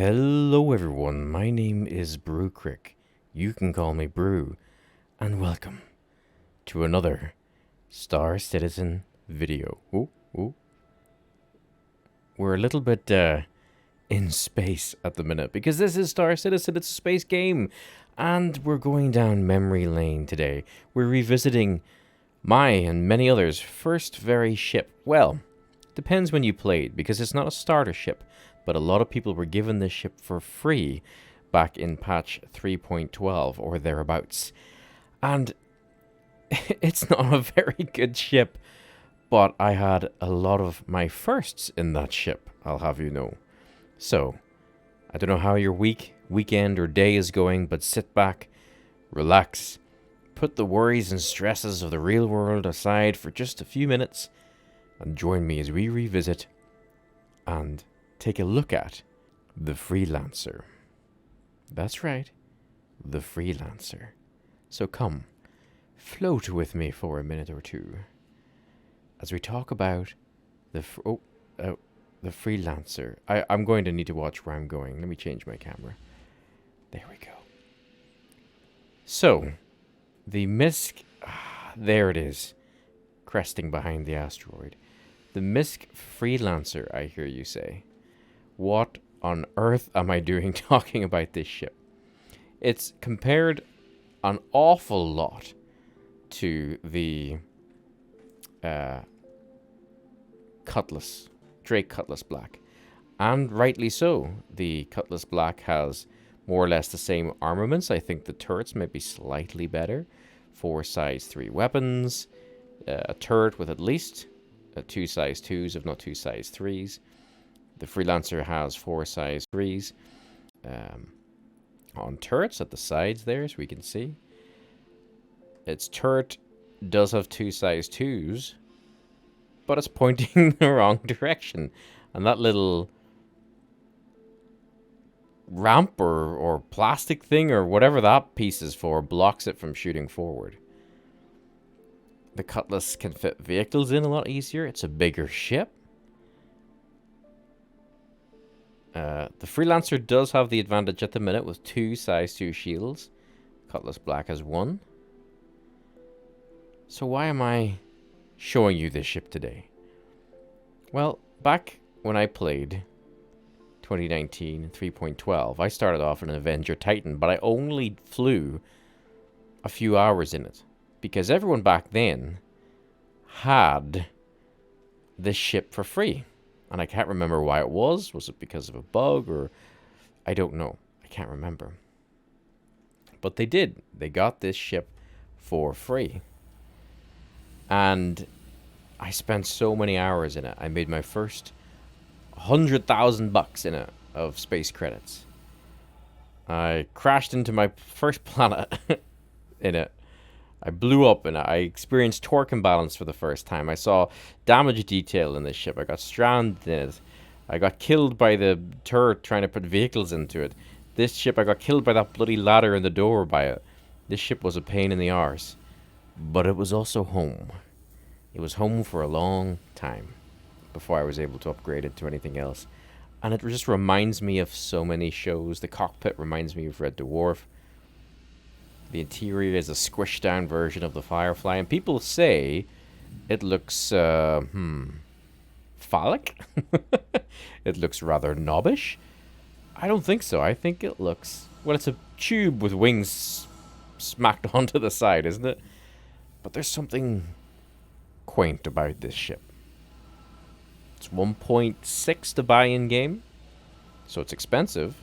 Hello everyone, my name is Brewcrick. You can call me Brew, and welcome to another Star Citizen video. Ooh. We're a little bit in space at the minute because this is Star Citizen, it's a space game, and we're going down memory lane today. We're revisiting my and many others' first very ship. Well, depends when you played because it's not a starter ship. But a lot of people were given this ship for free back in patch 3.12 or thereabouts. And it's not a very good ship, but I had a lot of my firsts in that ship, I'll have you know. So, I don't know how your weekend, or day is going, but sit back, relax, put the worries and stresses of the real world aside for just a few minutes, and join me as we revisit and take a look at the Freelancer. That's right, the Freelancer. So come, float with me for a minute or two as we talk about the Freelancer. I'm going to need to watch where I'm going. Let me change my camera. There we go. So, the MISC, there it is, cresting behind the asteroid. The MISC Freelancer, I hear you say. What on earth am I doing talking about this ship? It's compared an awful lot to the Cutlass, Drake Cutlass Black. And rightly so. The Cutlass Black has more or less the same armaments. I think the turrets may be slightly better. 4 size 3 weapons. A turret with at least 2 size 2s, if not 2 size 3s. The Freelancer has 4 size 3s on turrets at the sides there, as we can see. Its turret does have 2 size 2s, but it's pointing the wrong direction. And that little ramp or plastic thing or whatever that piece is for blocks it from shooting forward. The Cutlass can fit vehicles in a lot easier. It's a bigger ship. The Freelancer does have the advantage at the minute with 2 size 2 shields. Cutlass Black has 1. So why am I showing you this ship today? Well, back when I played 2019 3.12, I started off in an Avenger Titan, but I only flew a few hours in it because everyone back then had this ship for free. And I can't remember why it was. Was it because of a bug or... I don't know. I can't remember. But they did. They got this ship for free. And I spent so many hours in it. I made my first $100,000 in it of space credits. I crashed into my first planet in it. I blew up and I experienced torque imbalance for the first time. I saw damage detail in this ship. I got stranded in it. I got killed by the turret trying to put vehicles into it. This ship, I got killed by that bloody ladder in the door by it. This ship was a pain in the arse. But it was also home. It was home for a long time before I was able to upgrade it to anything else. And it just reminds me of so many shows. The cockpit reminds me of Red Dwarf. The interior is a squished down version of the Firefly, and people say it looks, phallic? It looks rather knobbish. I don't think so. I think it looks... Well, it's a tube with wings smacked onto the side, isn't it? But there's something quaint about this ship. It's 1.6 to buy in game, so it's expensive.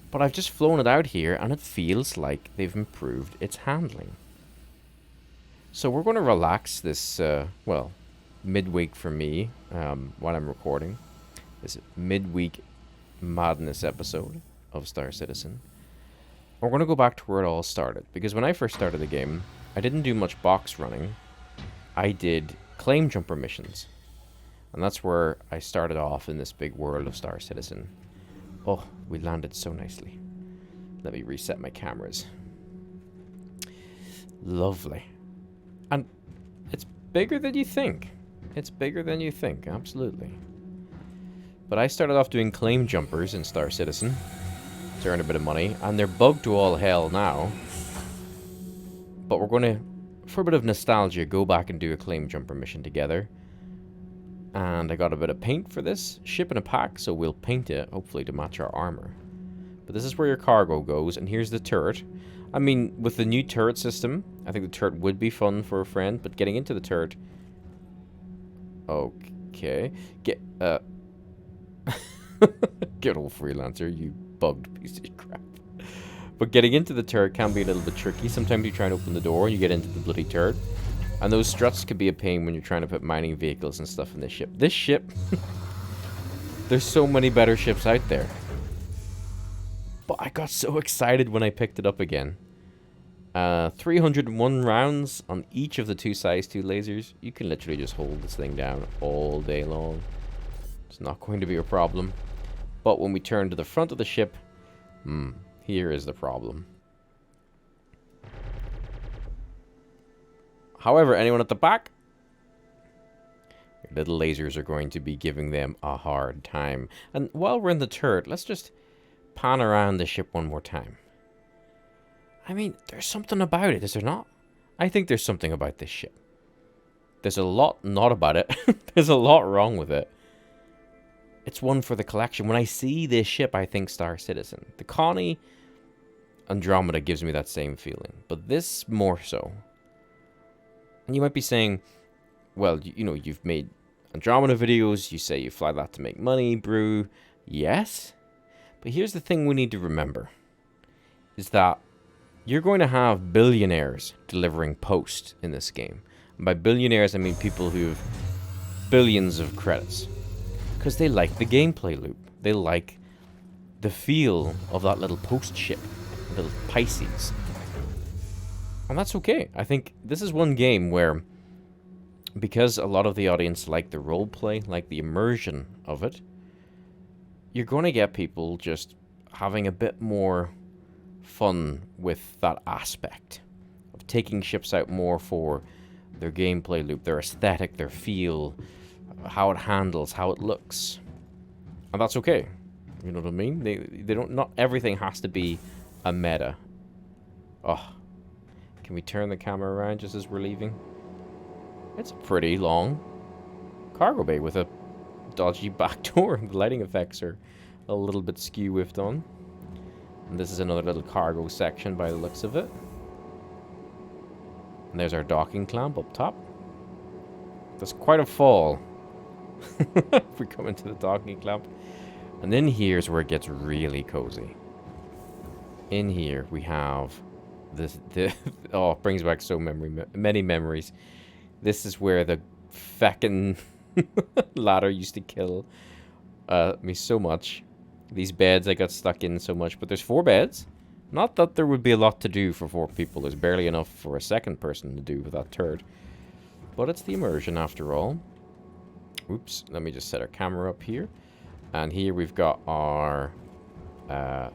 But I've just flown it out here, and it feels like they've improved its handling. So we're going to relax this, midweek for me, while I'm recording. This midweek madness episode of Star Citizen. We're going to go back to where it all started. Because when I first started the game, I didn't do much box running. I did claim jumper missions. And that's where I started off in this big world of Star Citizen. Oh, we landed so nicely. Let me reset my cameras. Lovely. And it's bigger than you think. It's bigger than you think, absolutely. But I started off doing claim jumpers in Star Citizen to earn a bit of money, and they're bugged to all hell now. But we're going to, for a bit of nostalgia, go back and do a claim jumper mission together. And I got a bit of paint for this ship in a pack, so we'll paint it, hopefully to match our armor. But this is where your cargo goes, and here's the turret. I mean, with the new turret system, I think the turret would be fun for a friend, but getting into the turret... Okay. Good old Freelancer, you bugged piece of crap. But getting into the turret can be a little bit tricky. Sometimes you try and open the door and you get into the bloody turret. And those struts can be a pain when you're trying to put mining vehicles and stuff in this ship. This ship... There's so many better ships out there. But I got so excited when I picked it up again. 301 rounds on each of the two size 2 lasers. You can literally just hold this thing down all day long. It's not going to be a problem. But when we turn to the front of the ship, here is the problem. However, anyone at the back, your little lasers are going to be giving them a hard time. And while we're in the turret, let's just pan around the ship one more time. I mean, there's something about it, is there not? I think there's something about this ship. There's a lot not about it. There's a lot wrong with it. It's one for the collection. When I see this ship, I think Star Citizen. The Connie Andromeda gives me that same feeling, but this more so. And you might be saying, well, you know, you've made Andromeda videos. You say you fly that to make money, brew. Yes. But here's the thing we need to remember. Is that you're going to have billionaires delivering post in this game. And by billionaires, I mean people who have billions of credits. Because they like the gameplay loop. They like the feel of that little post ship. Little Pisces. And that's okay. I think this is one game where, because a lot of the audience like the roleplay, like the immersion of it, you're going to get people just having a bit more fun with that aspect of taking ships out more for their gameplay loop, their aesthetic, their feel, how it handles, how it looks. And that's okay. You know what I mean? They don't, not everything has to be a meta. Oh. Can we turn the camera around just as we're leaving? It's a pretty long cargo bay with a dodgy back door. The lighting effects are a little bit skew-whiffed on. And this is another little cargo section by the looks of it. And there's our docking clamp up top. There's quite a fall. If we come into the docking clamp. And then here's where it gets really cozy. In here we have this. Oh, it brings back so many memories. This is where the feckin' ladder used to kill me so much. These beds I got stuck in so much, but there's 4 beds. Not that there would be a lot to do for 4 people. There's barely enough for a second person to do with that turd. But it's the immersion after all. Oops, let me just set our camera up here. And here we've got our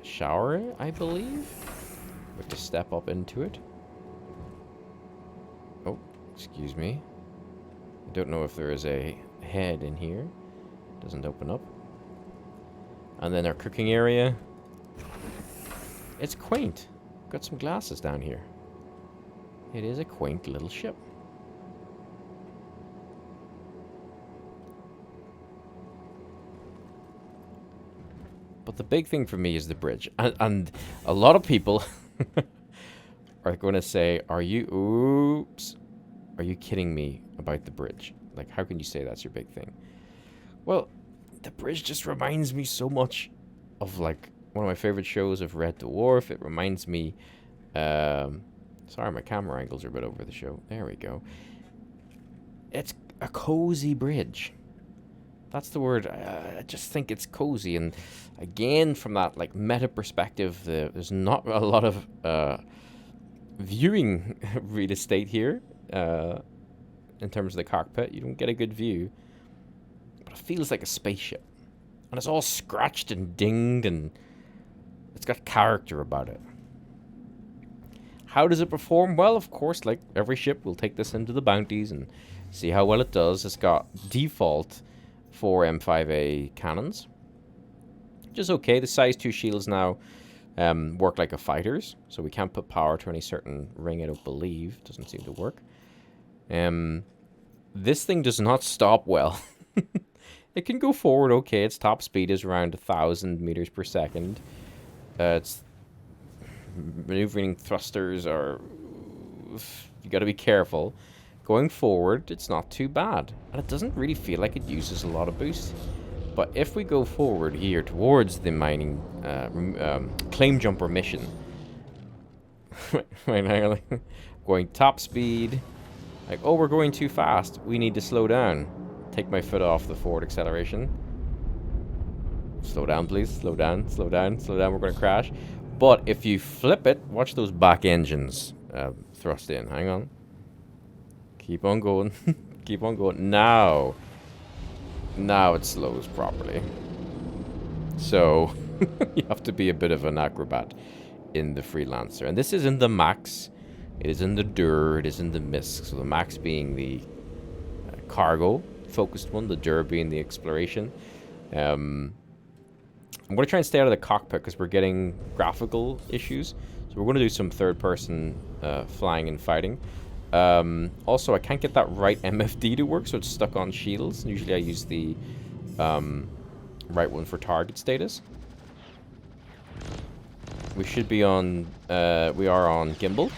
shower, I believe. We have to step up into it. Oh, excuse me. I don't know if there is a head in here. Doesn't open up. And then our cooking area. It's quaint. Got some glasses down here. It is a quaint little ship. But the big thing for me is the bridge. And a lot of people are going to say, are you... Oops. Are you kidding me about the bridge? Like, how can you say that's your big thing? Well, the bridge just reminds me so much of, like, one of my favorite shows of Red Dwarf. It reminds me... sorry, my camera angles are a bit over the show. There we go. It's a cozy bridge. That's the word. I just think it's cozy. And again, from that, like, meta perspective, there's not a lot of viewing real estate here. In terms of the cockpit, you don't get a good view. But it feels like a spaceship. And it's all scratched and dinged, and it's got character about it. How does it perform? Well, of course, like every ship, we'll take this into the bounties and see how well it does. It's got default 4 M5A cannons. which is okay. The size 2 shields now work like a fighter's, so we can't put power to any certain ring, I don't believe. Doesn't seem to work. This thing does not stop well. It can go forward okay. Its top speed is around 1,000 meters per second. Its maneuvering thrusters are... You gotta be careful. Going forward, it's not too bad. And it doesn't really feel like it uses a lot of boost. But if we go forward here towards the mining claim jumper mission... going top speed... Like, oh, we're going too fast. We need to slow down. Take my foot off the forward acceleration. Slow down, please. Slow down, slow down, slow down. We're going to crash. But if you flip it, watch those back engines thrust in. Hang on. Keep on going. Keep on going. Now it slows properly. So, you have to be a bit of an acrobat in the Freelancer. And this is in the max. It is in the Dur, it is in the Misk. So the max being the cargo focused one, the Dur being the exploration. I'm going to try and stay out of the cockpit because we're getting graphical issues. So we're going to do some third person flying and fighting. Also, I can't get that right MFD to work, so it's stuck on shields. Usually I use the right one for target status. We should be on, we are on gimbal.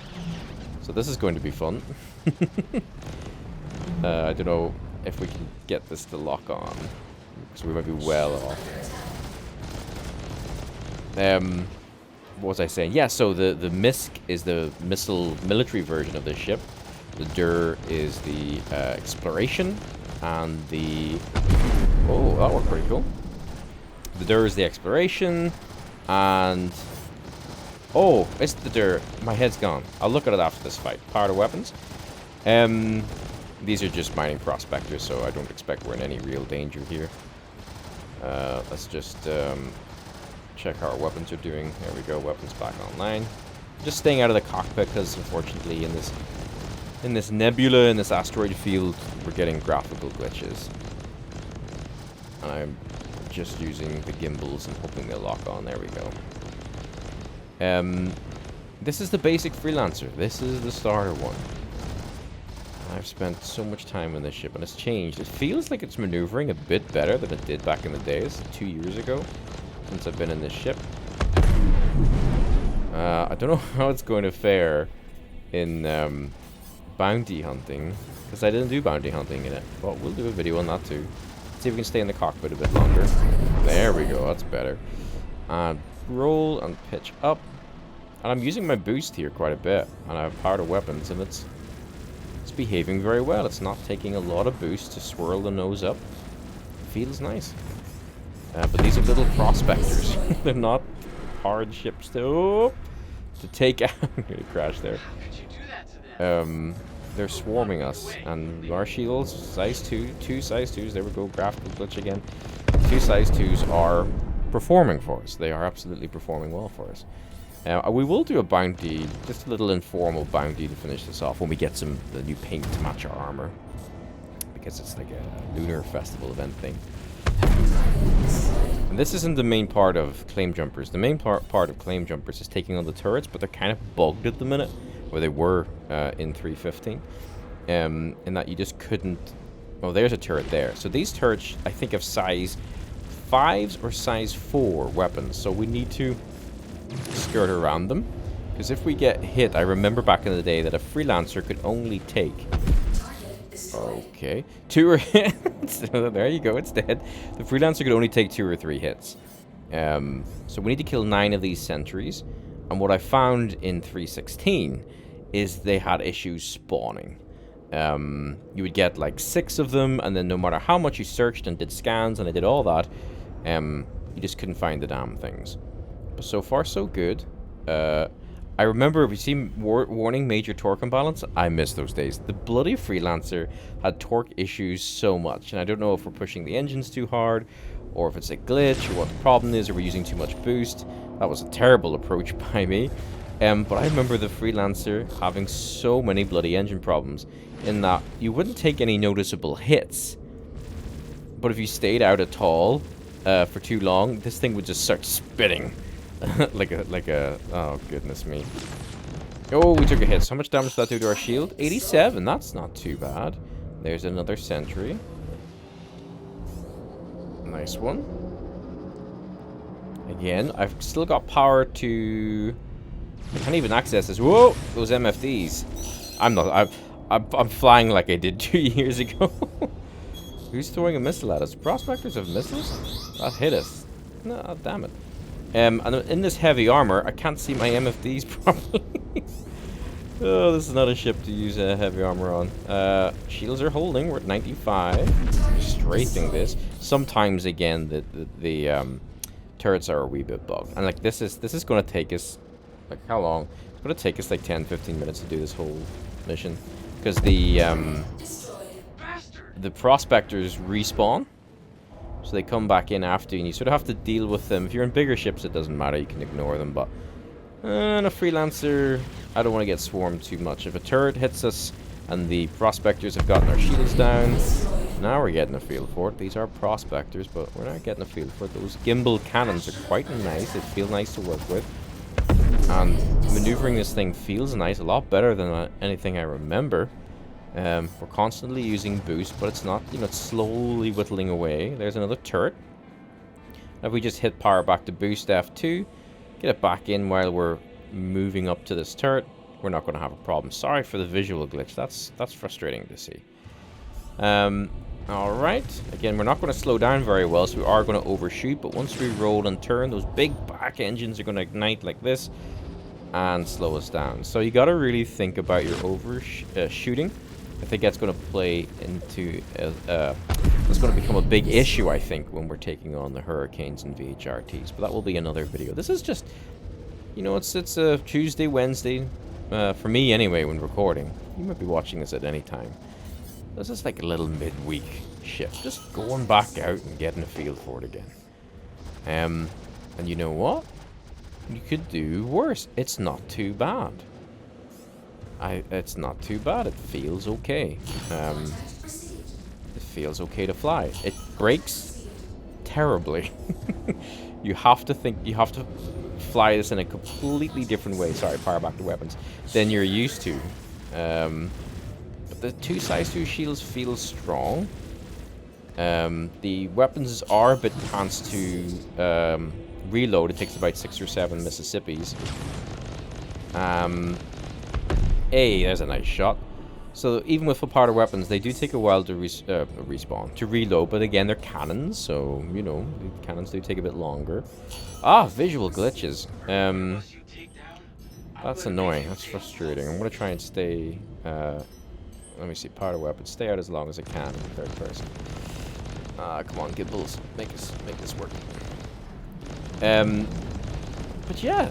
So this is going to be fun. I don't know if we can get this to lock on, because we might be well off. What was I saying? Yeah, so the Misk is the military version of this ship. The Dur is the exploration, and the... Oh, that worked pretty cool. The Dur is the exploration, and... Oh, it's the Dur. My head's gone. I'll look at it after this fight. Power to weapons. These are just mining prospectors, so I don't expect we're in any real danger here. Let's just check how our weapons are doing. There we go. Weapons back online. Just staying out of the cockpit because, unfortunately, in this nebula, in this asteroid field, we're getting graphical glitches. And I'm just using the gimbals and hoping they'll lock on. There we go. This is the basic Freelancer. This is the starter one. I've spent so much time on this ship, and it's changed. It feels like it's maneuvering a bit better than it did back in the days, 2 years ago, since I've been in this ship. I don't know how it's going to fare in bounty hunting, because I didn't do bounty hunting in it. But we'll do a video on that too. See if we can stay in the cockpit a bit longer. There we go. That's better. And roll and pitch up. And I'm using my boost here quite a bit. And I have power to weapons, and it's behaving very well. It's not taking a lot of boost to swirl the nose up. Feels nice. But these are little prospectors. They're not hard ships to take out. I'm gonna crash there. They're swarming us, and our shields, size 2, 2 size 2s, there we go, graphical glitch again. 2 size 2s are performing for us. They are absolutely performing well for us. We will do a bounty, just a little informal bounty to finish this off when we get the new paint to match our armor, because it's like a lunar festival event thing. And this isn't the main part of claim jumpers. The main part of claim jumpers is taking on the turrets, but they're kind of bugged at the minute, where they were in 3.15, in that you just couldn't... Oh, there's a turret there. So these turrets, I think, have size 5s or size 4 weapons, so we need to skirt around them, because if we get hit, I remember back in the day that a Freelancer could only take... Okay, 2 or hits. There you go, it's dead. The Freelancer could only take 2 or 3 hits. So we need to kill 9 of these sentries, and what I found in 3.16 is they had issues spawning. You would get like 6 of them, and then no matter how much you searched and did scans and I did all that, you just couldn't find the damn things. But so far so good. I remember, if you see warning major torque imbalance, I miss those days. The bloody Freelancer had torque issues so much, and I don't know if we're pushing the engines too hard, or if it's a glitch, or what the problem is, or we're using too much boost. That was a terrible approach by me. But I remember the Freelancer having so many bloody engine problems, in that you wouldn't take any noticeable hits, but if you stayed out at all, for too long, this thing would just start spitting. like a, oh goodness me. Oh, we took a hit. So how much damage did that do to our shield? 87, that's not too bad. There's another sentry. Nice one. Again, I've still got power to... I can't even access this. Whoa! Those MFDs. I'm flying like I did 2 years ago. Who's throwing a missile at us? Prospectors have missiles? That hit us. No, damn it. And in this heavy armor, I can't see my MFDs properly. Oh, this is not a ship to use heavy armor on. Shields are holding. We're at 95. Strafing this. Sometimes, again, the turrets are a wee bit bugged. And like this is going to take us, like, how long? It's going to take us like 10-15 minutes to do this whole mission, because the prospectors respawn, so they come back in after you, and you sort of have to deal with them. If you're in bigger ships, it doesn't matter, you can ignore them, but in a Freelancer, I don't want to get swarmed too much. If a turret hits us and the prospectors have gotten our shields down, now we're getting a feel for it. These are prospectors, but we're not getting a feel for it. Those gimbal cannons are quite nice. They feel nice to work with. And maneuvering this thing feels nice, a lot better than anything I remember. We're constantly using boost, but it's not, you know, it's slowly whittling away. There's another turret. Now if we just hit power back to boost F2, get it back in while we're moving up to this turret, we're not going to have a problem. Sorry for the visual glitch. That's frustrating to see. Alright. Again, we're not going to slow down very well, so we are going to overshoot, but once we roll and turn, those big back engines are going to ignite like this and slow us down. So you got to really think about your overshooting. I think that's going to play into it's going to become a big issue, I think, when we're taking on the Hurricanes and VHRTs, but that will be another video. This is just, you know, it's a Tuesday, Wednesday, for me anyway, when recording. You might be watching this at any time. This is like a little midweek shift, just going back out and getting a feel for it again. And you know what? You could do worse. It's not too bad. It's not too bad. It feels okay. It feels okay to fly. It breaks terribly. You have to fly this in a completely different way. Sorry, power back to weapons. Than you're used to. But the 2 size 2 shields feel strong. The weapons are a bit pants to reload. It takes about 6 or 7 Mississippis. Hey, there's a nice shot. So even with full power weapons, they do take a while to respawn, to reload. But again, they're cannons, so you know the cannons do take a bit longer. Ah, visual glitches. That's annoying. That's frustrating. I'm gonna try and stay. Let me see. Power weapons. Stay out as long as I can in third person. Come on, gimbals, make this work. But yeah,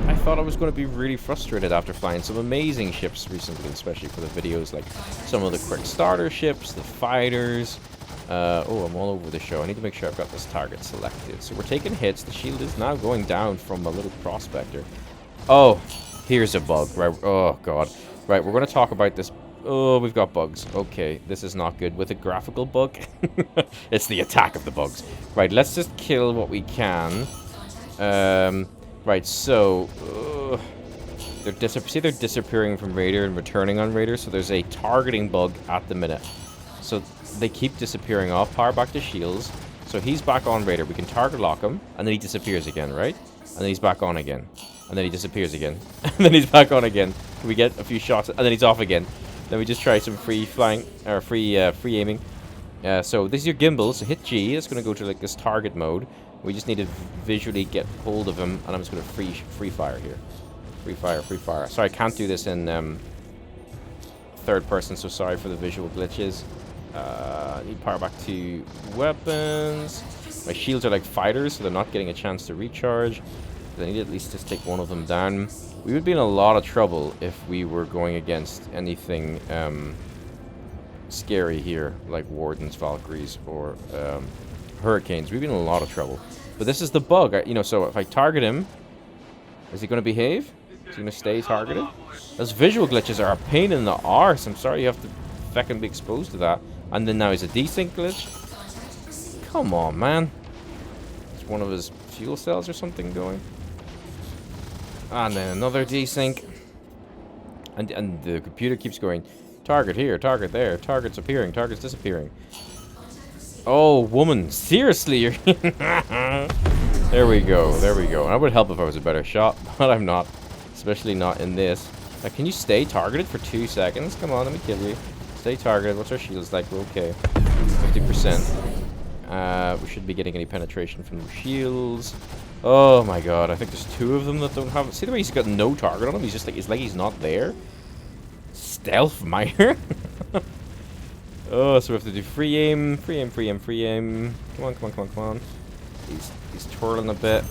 I thought I was going to be really frustrated after flying some amazing ships recently, especially for the videos, like some of the quick starter ships, the fighters. Oh, I'm all over the show. I need to make sure I've got this target selected. So we're taking hits. The shield is now going down from a little prospector. Oh, here's a bug. Right. Oh, God. Right, we're going to talk about this. Oh, we've got bugs. Okay, this is not good. With a graphical bug, it's the attack of the bugs. Right, let's just kill what we can. Right, so they're disappearing from radar and returning on radar, so there's a targeting bug at the minute. So they keep disappearing off. Power back to shields. So he's back on radar. We can target lock him, and then he disappears again, right? And then he's back on again. And then he disappears again. And then he's back on again. We get a few shots, and then he's off again. Then we just try some free flying, or free aiming. So this is your gimbal, so hit G. It's going to go to like this target mode. We just need to visually get hold of him, and I'm just going to free fire here. Free fire. Sorry, I can't do this in third person, so sorry for the visual glitches. Need power back to weapons. My shields are like fighters, so they're not getting a chance to recharge. I need to at least just take one of them down. We would be in a lot of trouble if we were going against anything scary here, like Wardens, Valkyries, or Hurricanes. We'd be in a lot of trouble. But this is the bug, you know, so if I target him, is he going to behave? Is he going to stay targeted? Those visual glitches are a pain in the arse. I'm sorry you have to fucking be exposed to that. And then now is a desync glitch. Come on, man. Is one of his fuel cells or something going? And then another desync. And the computer keeps going, target here, target there, targets appearing, targets disappearing. Oh, woman, seriously? You're there we go, there we go. And I would help if I was a better shot, but I'm not. Especially not in this. Now, can you stay targeted for 2 seconds? Come on, let me kill you. Stay targeted. What's our shields like? We're okay. 50%. We shouldn't be getting any penetration from the shields. Oh my god, I think there's 2 of them that don't have... See the way he's got no target on him? He's just like... It's like he's not there. Stealth miner? Oh, so we have to do free aim. Free aim, free aim, free aim. Come on, come on, come on, come on. He's twirling a bit.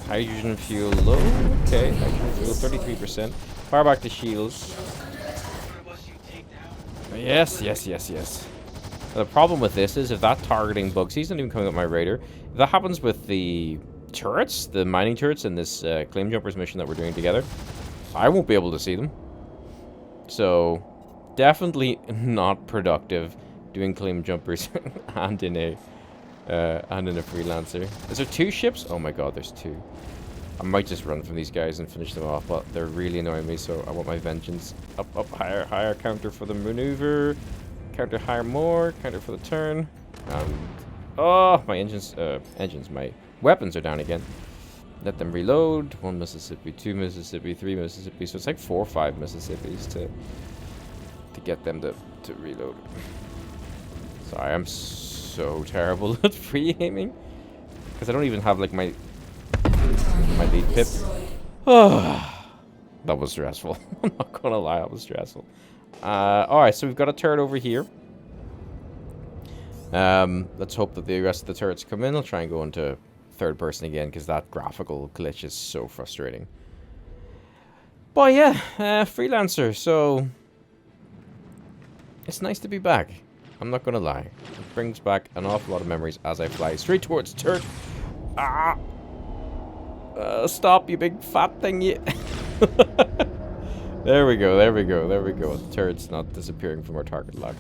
Hydrogen fuel low. Okay, hydrogen fuel 33%. Fire back the shields. Yes, yes, yes, yes. The problem with this is if that targeting bug, see, he's not even coming up my radar. If that happens with the turrets, the mining turrets in this claim jumpers mission that we're doing together, I won't be able to see them. So, definitely not productive doing claim jumpers and in a freelancer. Is there 2 ships? Oh my god, there's 2. I might just run from these guys and finish them off, but they're really annoying me, so I want my vengeance. Up, up, higher, higher. Counter for the maneuver. Counter higher more. Counter for the turn. Oh, my my weapons are down again. Let them reload. 1 Mississippi, 2 Mississippi, 3 Mississippi. So it's like 4 or 5 Mississippis to get them to reload. Sorry, I'm so terrible at free aiming because I don't even have like my lead pip. Oh, that was stressful. I'm not gonna lie, that was stressful. Alright, so we've got a turret over here. Let's hope that the rest of the turrets come in. I'll try and go into third person again because that graphical glitch is so frustrating. But yeah, Freelancer, so it's nice to be back. I'm not gonna lie. It brings back an awful lot of memories as I fly straight towards the turret. Ah! Stop, you big fat thing, you. There we go, there we go, there we go. The turret's not disappearing from our target lock.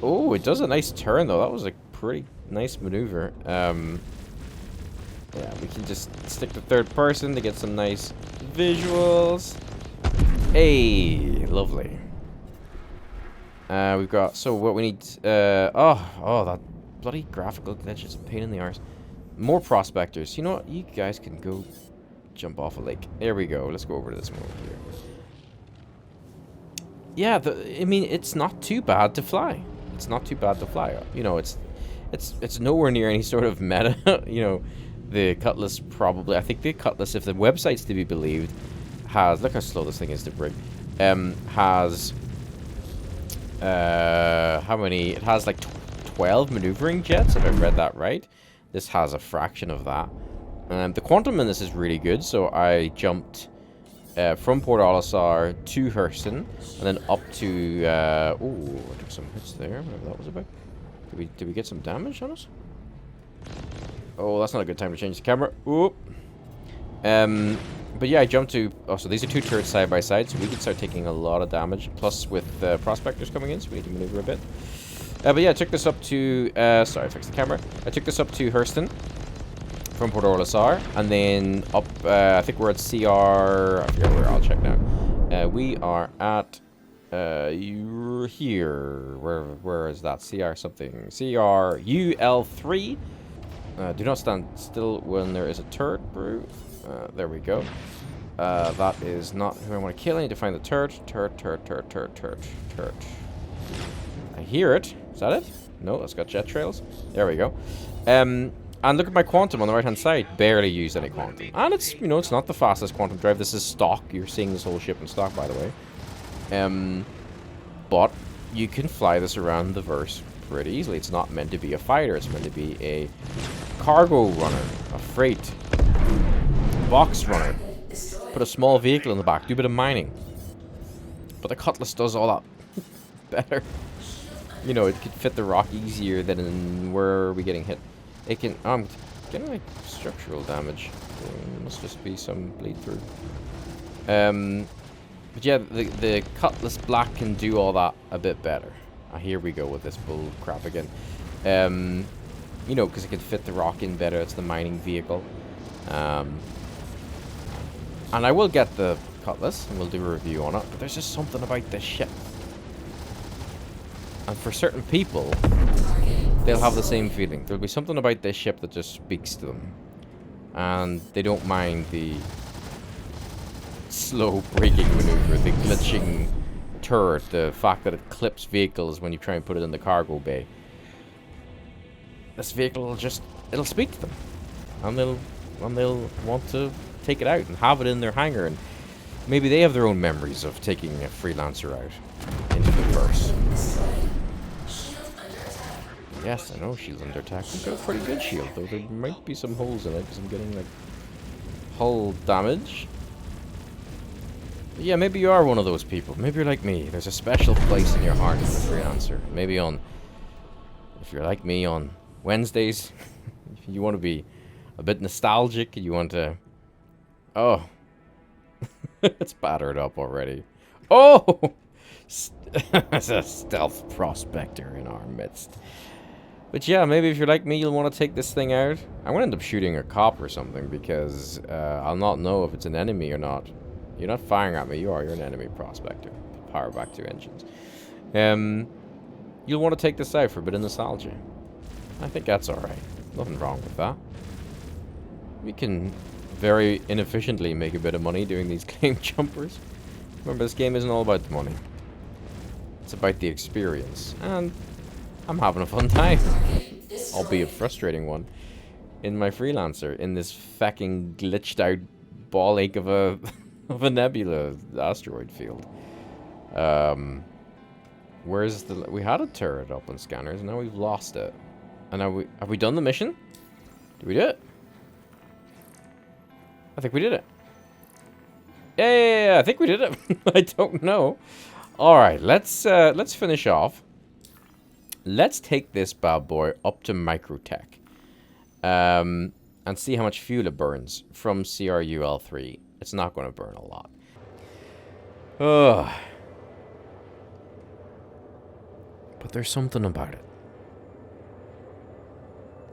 Oh, it does a nice turn, though. That was a pretty nice maneuver. Yeah, we can just stick to third person to get some nice visuals. Hey, lovely. We've got, so what we need, oh, that bloody graphical glitch is a pain in the arse. More prospectors. You know what? You guys can go jump off a lake. There we go. Let's go over to this one over here. Yeah, I mean, it's not too bad to fly. It's not too bad to fly. You know, it's nowhere near any sort of meta. You know, the Cutlass probably, I think the Cutlass, if the website's to be believed, has, look how slow this thing is to bring, has, how many, it has like 12 maneuvering jets, if I've read that right. This has a fraction of that. The quantum in this is really good, so I jumped from Port Olisar to Hurston, and then up to, ooh, I took some hits there, whatever that was about. Did we get some damage on us? Oh, that's not a good time to change the camera. Oop. But yeah, I jumped to, oh, so these are 2 turrets side by side, so we can start taking a lot of damage, plus with prospectors coming in, so we need to maneuver a bit. But yeah, I took this up to, sorry, I fixed the camera. I took this up to Hurston from Port Olisar, and then up, I think we're at CR, I forget where, I'll check now. We are at, you're here, where is that? CR something, CR UL3. Do not stand still when there is a turret, brew. There we go. That is not who I want to kill. I need to find the turret. Turret. I hear it. Is that it? No, that's got jet trails. There we go. And look at my quantum on the right-hand side. Barely used any quantum. And it's, you know, it's not the fastest quantum drive. This is stock. You're seeing this whole ship in stock, by the way. But you can fly this around the verse pretty easily. It's not meant to be a fighter. It's meant to be a cargo runner, a freight box runner. Put a small vehicle in the back. Do a bit of mining. But the Cutlass does all that better. You know, it could fit the rock easier than where are we getting hit. It can, I'm getting like structural damage. Must just be some bleed through. But yeah, the Cutlass Black can do all that a bit better. Here we go with this bull crap again. You know, because it can fit the rock in better. It's the mining vehicle. And I will get the Cutlass, and we'll do a review on it. But there's just something about this ship. And for certain people, they'll have the same feeling. There'll be something about this ship that just speaks to them. And they don't mind the slow braking maneuver, the glitching turret, the fact that it clips vehicles when you try and put it in the cargo bay. This vehicle will just, it'll speak to them. And they'll want to take it out and have it in their hangar. And maybe they have their own memories of taking a Freelancer out into the verse. Yes, I know shield's under attack. I've got a pretty good shield, though there might be some holes in it because I'm getting like hull damage. But yeah, maybe you are one of those people. Maybe you're like me. There's a special place in your heart for the Freelancer. Maybe on, if you're like me, on Wednesdays, you want to be a bit nostalgic. You want to, oh, it's battered up already. Oh, it's a stealth prospector in our midst. But yeah, maybe if you're like me, you'll want to take this thing out. I'm going to end up shooting a cop or something because I'll not know if it's an enemy or not. You're not firing at me, you're an enemy prospector. Power back to engines. You'll want to take this out for a bit of nostalgia. I think that's alright. Nothing wrong with that. We can very inefficiently make a bit of money doing these claim jumpers. Remember, this game isn't all about the money. It's about the experience. And I'm having a fun time. Albeit a frustrating one. In my Freelancer. In this fucking glitched out ball ache of a nebula asteroid field. Where's the... We had a turret up on scanners. Now we've lost it. And now have we done the mission? Did we do it? I think we did it. Yeah, I think we did it. I don't know. Alright, let's finish off. Let's take this bad boy up to MicroTech. And see how much fuel it burns from CRUL3. It's not going to burn a lot. Ugh. But there's something about it.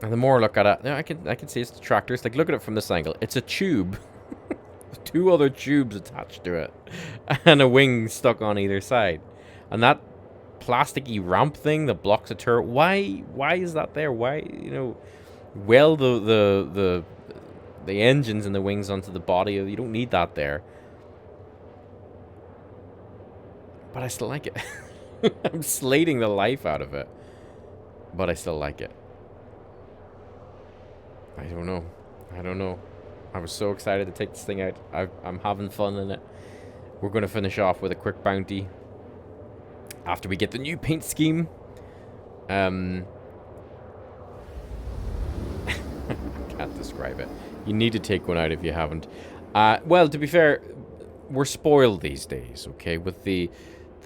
And the more I look at it, yeah, I can see it's the tractors. Like, look at it from this angle. It's a tube. Two other tubes attached to it. And a wing stuck on either side. And that plasticky ramp thing that blocks a turret. Why is that there? Why, you know, weld the engines and the wings onto the body. You don't need that there. But I still like it. I'm slating the life out of it. But I still like it. I don't know. I don't know. I was so excited to take this thing out. I'm having fun in it. We're going to finish off with a quick bounty. After we get the new paint scheme. I can't describe it. You need to take one out if you haven't. Well, to be fair, we're spoiled these days, okay? With the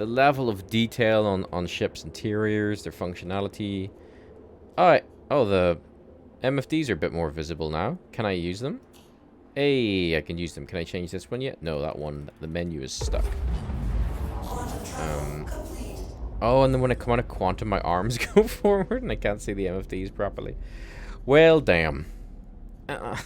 level of detail on ships' interiors, their functionality. Oh, the MFDs are a bit more visible now. Can I use them? Hey, I can use them. Can I change this one yet? No, that one, the menu is stuck. Oh, and then when I come out of quantum, my arms go forward and I can't see the MFDs properly. Well, damn. Oh,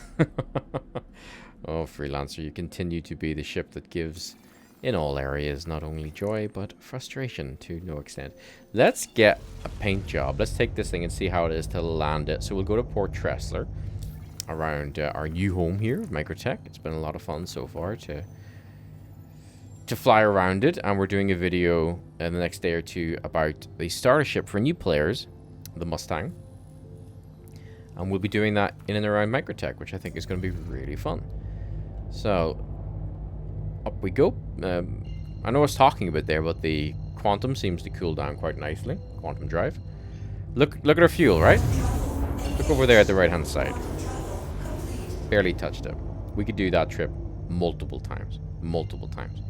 Freelancer, you continue to be the ship that gives, in all areas, not only joy, but frustration to no extent. Let's get a paint job. Let's take this thing and see how it is to land it. So we'll go to Port Tressler, around our new home here, MicroTech. It's been a lot of fun so far to fly around it, and we're doing a video in the next day or two about the starter ship for new players, the Mustang. And we'll be doing that in and around MicroTech, which I think is going to be really fun. So, up we go. I know I was talking a bit there, but the quantum seems to cool down quite nicely. Quantum drive. Look at our fuel, right? Look over there at the right-hand side. Barely touched it. We could do that trip multiple times. Multiple times.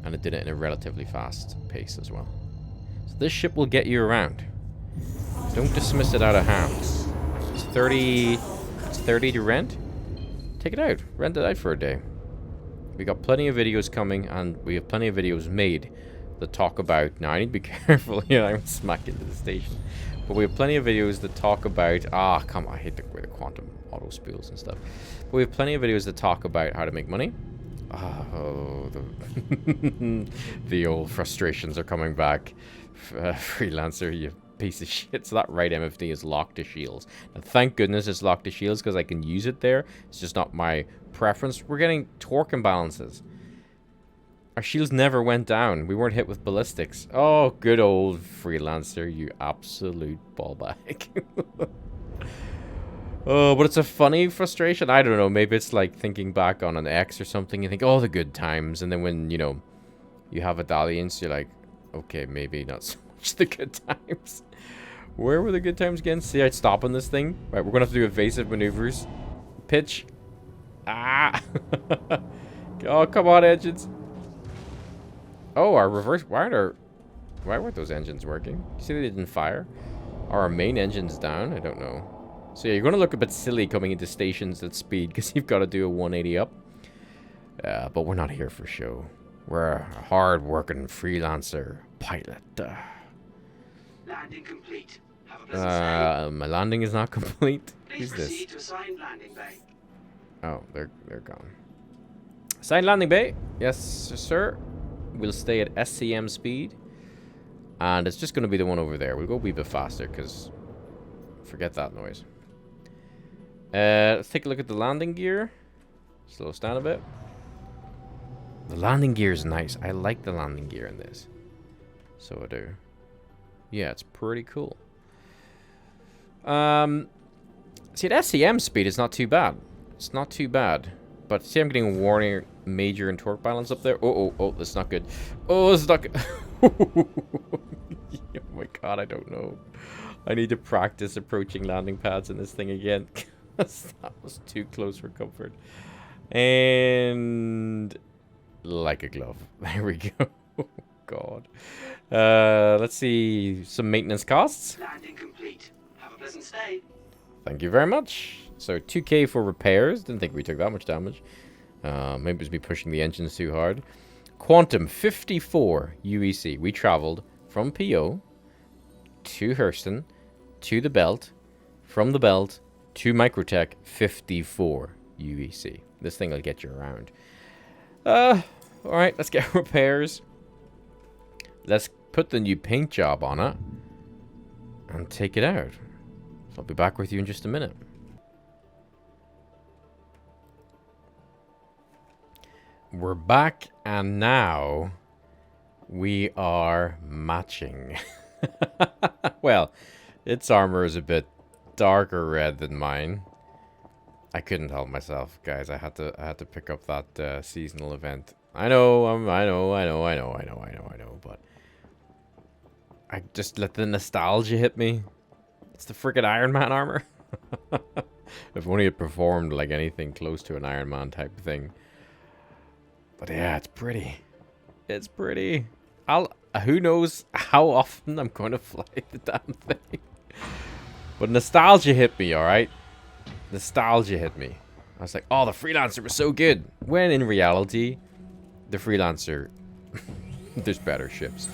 And it did it in a relatively fast pace as well. So this ship will get you around. Don't dismiss it out of hand. It's 30 to rent. Take it out. Rent it out for a day. We got plenty of videos coming, and we have plenty of videos made that talk about... Now, I need to be careful here. I'm smack into the station. But we have plenty of videos that talk about... Ah, come on. I hate the quantum auto spools and stuff. But we have plenty of videos that talk about how to make money. Oh, the old frustrations are coming back. Freelancer, you piece of shit. So that right MFD is locked to shields. And thank goodness it's locked to shields because I can use it there. It's just not my preference. We're getting torque imbalances. Our shields never went down. We weren't hit with ballistics. Oh, good old Freelancer, you absolute ballbag. Oh, but it's a funny frustration. I don't know. Maybe it's like thinking back on an X or something. You think, oh, the good times. And then when, you know, you have a dalliance, you're like, okay, maybe not so much the good times. Where were the good times again? See, I'd stop on this thing. Right, we're going to have to do evasive maneuvers. Pitch. Ah. Oh, come on, engines. Oh, our reverse... Why weren't those engines working? You see they didn't fire? Are our main engines down? I don't know. So yeah, you're going to look a bit silly coming into stations at speed because you've got to do a 180 up. But we're not here for show. We're a hard-working freelancer pilot. Landing complete. Have a pleasant stay. My landing is not complete. Please Who's this? proceed to assigned landing bay. Oh, they're gone. Assigned landing bay. Yes, sir. We'll stay at SCM speed. And it's just going to be the one over there. We'll go a wee bit faster because... Forget that noise. Let's take a look at the landing gear. Slow us down a bit. The landing gear is nice. I like the landing gear in this. So I do. Yeah, it's pretty cool. See, at SCM speed, it's not too bad. It's not too bad. But see, I'm getting a warning major and torque balance up there. Oh, that's not good. Oh, this is not good. Oh my god, I don't know. I need to practice approaching landing pads in this thing again. That was too close for comfort. And... like a glove. There we go. Oh, God. Let's see. Some maintenance costs. Landing complete. Have a pleasant stay. Thank you very much. So 2K for repairs. Didn't think we took that much damage. Maybe it was me pushing the engines too hard. Quantum 54 UEC. We traveled from PO to Hurston to the belt, from the belt to MicroTech 54 UEC. This thing will get you around. Alright, let's get repairs. Let's put the new paint job on it and take it out. I'll be back with you in just a minute. We're back, and now we are matching. Well, its armor is a bit darker red than mine. I couldn't help myself, guys. I had to pick up that seasonal event. I know, but I just let the nostalgia hit me. It's the freaking Iron Man armor. If only it performed like anything close to an Iron Man type thing. But yeah, it's pretty. It's pretty. Who knows how often I'm going to fly the damn thing. But nostalgia hit me, alright? Nostalgia hit me. I was like, oh, the Freelancer was so good. When in reality, the Freelancer, there's better ships.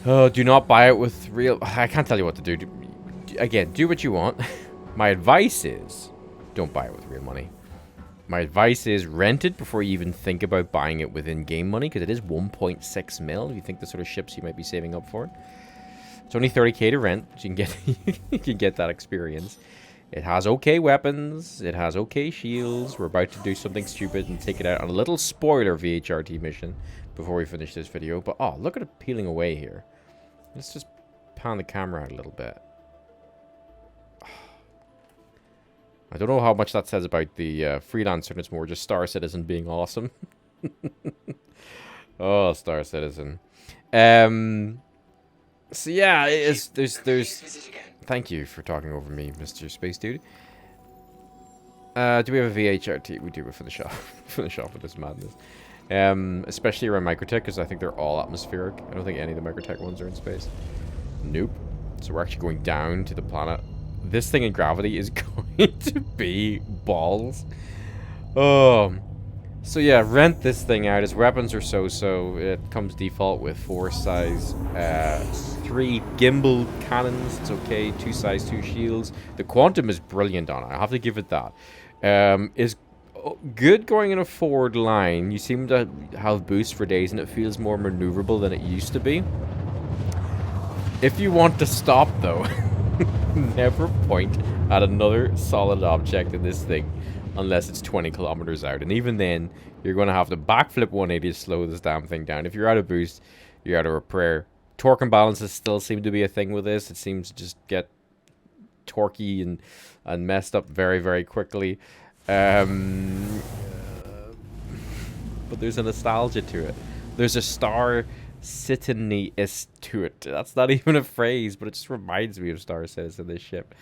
Oh, do not buy it with real... I can't tell you what to do. Again, do what you want. My advice is, don't buy it with real money. My advice is rent it before you even think about buying it with in-game money, because it is 1.6 mil if you think the sort of ships you might be saving up for. It's only 30k to rent, so you can get you can get that experience. It has okay weapons, it has okay shields. We're about to do something stupid and take it out on a little spoiler VHRT mission before we finish this video. But oh, look at it peeling away here. Let's just pan the camera out a little bit. I don't know how much that says about the Freelancer, and it's more just Star Citizen being awesome. Oh, Star Citizen. So yeah, there's thank you for talking over me, Mr. Space Dude. Do we have a VHRT? We do. We'll finish off with this madness. Especially around MicroTech, because I think they're all atmospheric. I don't think any of the MicroTech ones are in space. Nope. So we're actually going down to the planet. This thing in gravity is going to be balls. Oh, So yeah, rent this thing out. His weapons are so-so. It comes default with 4 size 3 gimbal cannons. It's okay. 2 size 2 shields. The quantum is brilliant on it. I have to give it that. Is good going in a forward line. You seem to have boost for days, and it feels more maneuverable than it used to be. If you want to stop, though, never point at another solid object in this thing unless it's 20 kilometers out. And even then, you're going to have to backflip 180 to slow this damn thing down. If you're out of boost, you're out of repair. Torque imbalances still seem to be a thing with this. It seems to just get torquey and messed up very, very quickly. But there's a nostalgia to it. There's a Star Citizen-y-ist to it. That's not even a phrase, but it just reminds me of Star Citizen, this ship.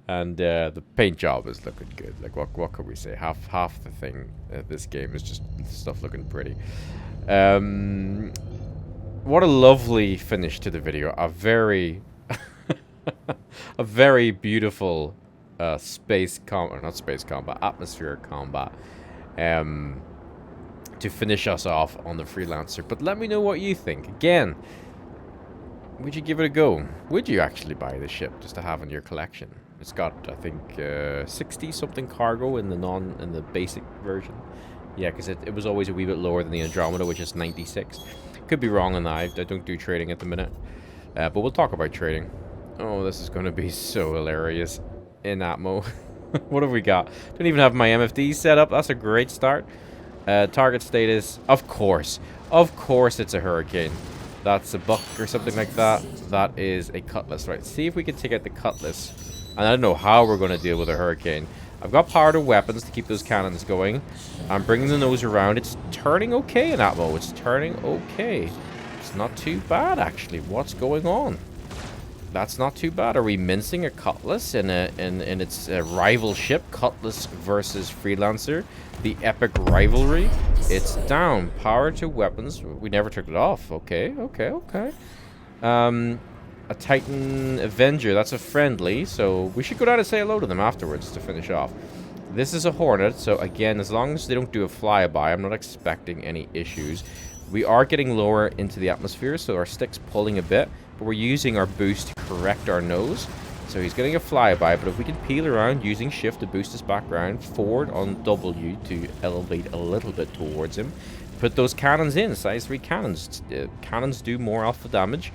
And the paint job is looking good. Like, what could we say? Half the thing this game is just stuff looking pretty. What a lovely finish to the video. A very a very beautiful not space combat, atmospheric combat. To finish us off on the Freelancer. But let me know what you think. Again, would you give it a go? Would you actually buy the ship just to have in your collection? It's got, I think, 60-something cargo in the basic version. Yeah, because it was always a wee bit lower than the Andromeda, which is 96. Could be wrong on that. I don't do trading at the minute. But we'll talk about trading. Oh, this is going to be so hilarious in Atmo. What have we got? Don't even have my MFD set up. That's a great start. Target status, of course it's a Hurricane. That's a buck or something like that. That is a Cutlass, right? See if we can take out the Cutlass. And I don't know how we're going to deal with a Hurricane. I've got power to weapons to keep those cannons going. I'm bringing the nose around. It's turning okay in Atmo. It's turning okay. It's not too bad, actually. What's going on? That's not too bad. Are we mincing a Cutlass in its rival ship? Cutlass versus Freelancer. The epic rivalry. It's down. Power to weapons. We never took it off. Okay. A Titan Avenger. That's a friendly. So we should go down and say hello to them afterwards to finish off. This is a Hornet. So again, as long as they don't do a flyby, I'm not expecting any issues. We are getting lower into the atmosphere, so our stick's pulling a bit. But we're using our boost to correct our nose. So he's getting a flyby, but if we can peel around using shift to boost his background, forward on W to elevate a little bit towards him, put those cannons in, size 3 cannons. Cannons do more alpha damage,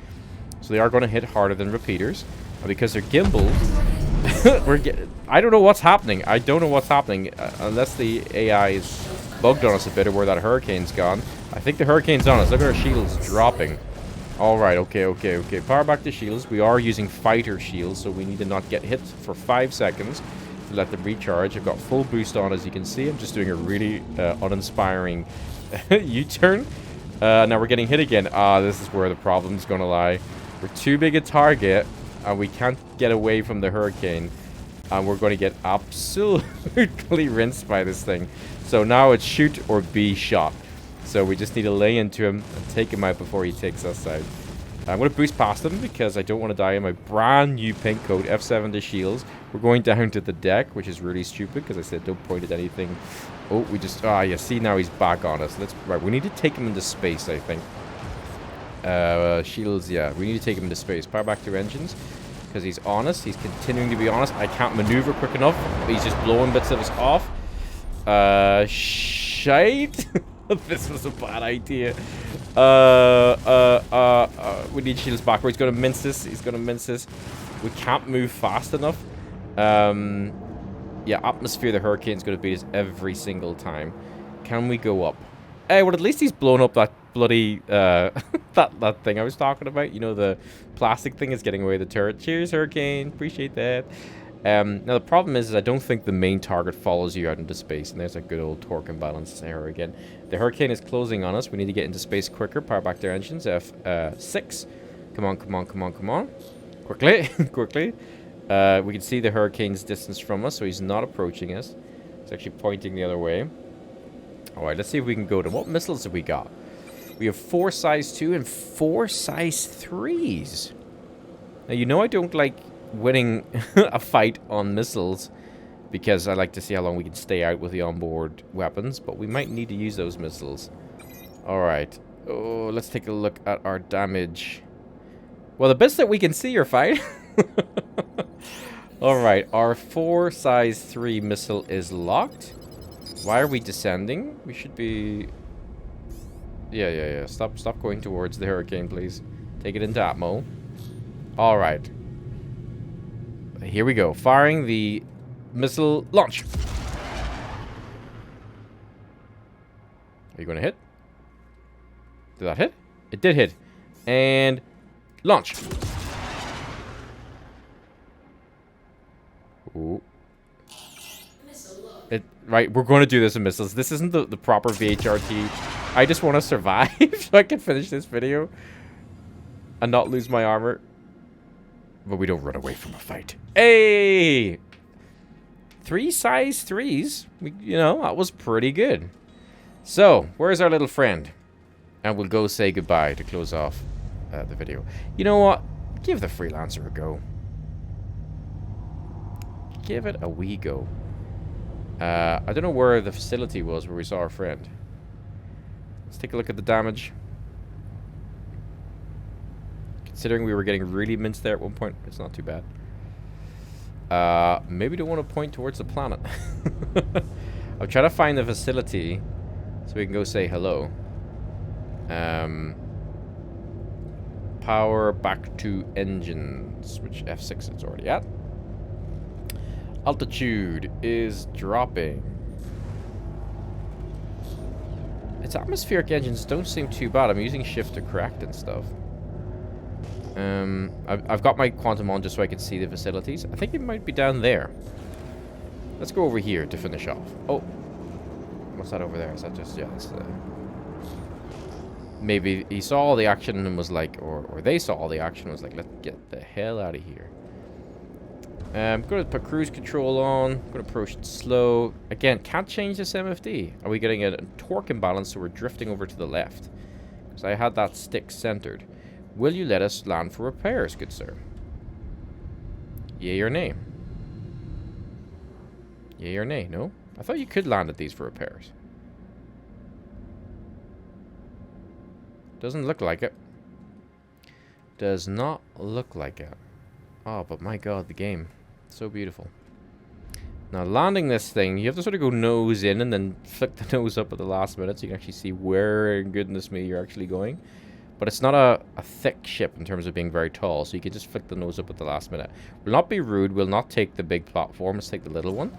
so they are going to hit harder than repeaters. And because they're gimbal, I don't know what's happening. Unless the AI is bugged on us a bit, or where that Hurricane's gone. I think the Hurricane's on us. Look at our shields dropping. Alright, okay. Power back to shields. We are using fighter shields, so we need to not get hit for 5 seconds to let them recharge. I've got full boost on, as you can see. I'm just doing a really uninspiring U-turn. Now we're getting hit again. This is where the problem's going to lie. We're too big a target, and we can't get away from the Hurricane. And we're going to get absolutely rinsed by this thing. So now it's shoot or be shot. So we just need to lay into him and take him out before he takes us out. I'm going to boost past him because I don't want to die in my brand new pink coat. F7 to shields. We're going down to the deck, which is really stupid because I said don't point at anything. Oh, we just... yeah, see, now he's back on us. Right, we need to take him into space, I think. Shields, yeah. We need to take him into space. Power back to engines because he's honest. He's continuing to be honest. I can't maneuver quick enough. He's just blowing bits of us off. Shite. This was a bad idea. We need shields back. He's going to mince this. We can't move fast enough. Yeah, atmosphere, the Hurricane's going to beat us every single time. Can we go up? Hey, well, at least he's blown up that bloody, that thing I was talking about. You know, the plastic thing is getting away the turret. Cheers, Hurricane. Appreciate that. Now, the problem is I don't think the main target follows you out into space. And there's a good old torque imbalance error again. The Hurricane is closing on us. We need to get into space quicker. Power back their engines. F6. Come on. Quickly. We can see the Hurricane's distance from us, so he's not approaching us. He's actually pointing the other way. Alright, let's see if we can go to... What missiles have we got? We have 4 size 2 and 4 size 3s. Now, you know I don't like winning a fight on missiles because I like to see how long we can stay out with the onboard weapons, but we might need to use those missiles. Alright. Oh, let's take a look at our damage. Well, the bits that we can see are fine. Alright, our 4 size 3 missile is locked. Why are we descending? We should be... Yeah. Stop going towards the hurricane, please. Take it into atmo. Alright. Here we go. Firing the missile launch. Are you going to hit? Did that hit? It did hit. And launch. Ooh. Right, we're going to do this in missiles. This isn't the proper VHRT. I just want to survive so I can finish this video and not lose my armor. But we don't run away from a fight. Hey! 3 size 3s. You know, that was pretty good. So, where's our little friend? And we'll go say goodbye to close off the video. You know what? Give the Freelancer a go. Give it a wee go. I don't know where the facility was where we saw our friend. Let's take a look at the damage. Considering we were getting really minced there at one point, it's not too bad. Maybe don't want to point towards the planet. I'm trying to find the facility so we can go say hello. Power back to engines, which F6 it's already at. Altitude is dropping. Its atmospheric engines don't seem too bad. I'm using shift to correct and stuff. I've got my quantum on just so I can see the facilities. I think it might be down there. Let's go over here to finish off. Oh, what's that over there? Is that just, yeah, that's maybe he saw all the action and was like, or they saw all the action and was like, let's get the hell out of here. I'm going to put cruise control on. I'm going to approach it slow. Again, can't change this MFD. Are we getting a torque imbalance so we're drifting over to the left? Because I had that stick centered. Will you let us land for repairs, good sir? Yay or nay? Yay or nay? No? I thought you could land at these for repairs. Doesn't look like it. Does not look like it. Oh, but my god, the game. So beautiful. Now, landing this thing, you have to sort of go nose in and then flick the nose up at the last minute so you can actually see where, goodness me, you're actually going. But it's not a thick ship in terms of being very tall, so you can just flick the nose up at the last minute. Will not be rude, will not take the big platform, let's take the little one.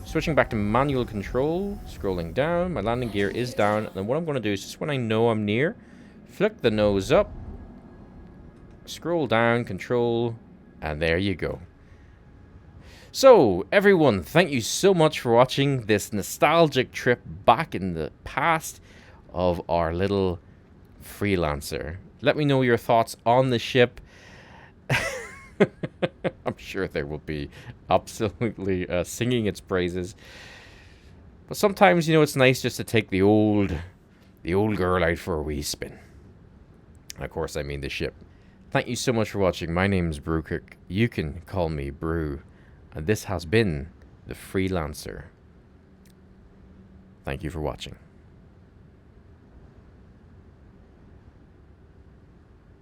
Switching back to manual control, scrolling down, my landing gear is down, and then what I'm going to do is just when I know I'm near, flick the nose up, scroll down, control, and there you go. So, everyone, thank you so much for watching this nostalgic trip back in the past of our little Freelancer. Let me know your thoughts on the ship. I'm sure there will be absolutely singing its praises. But sometimes, you know, it's nice just to take the old girl out for a wee spin. And of course, I mean the ship. Thank you so much for watching. My name is Buuuut. You can call me Brew. And this has been the Freelancer. Thank you for watching.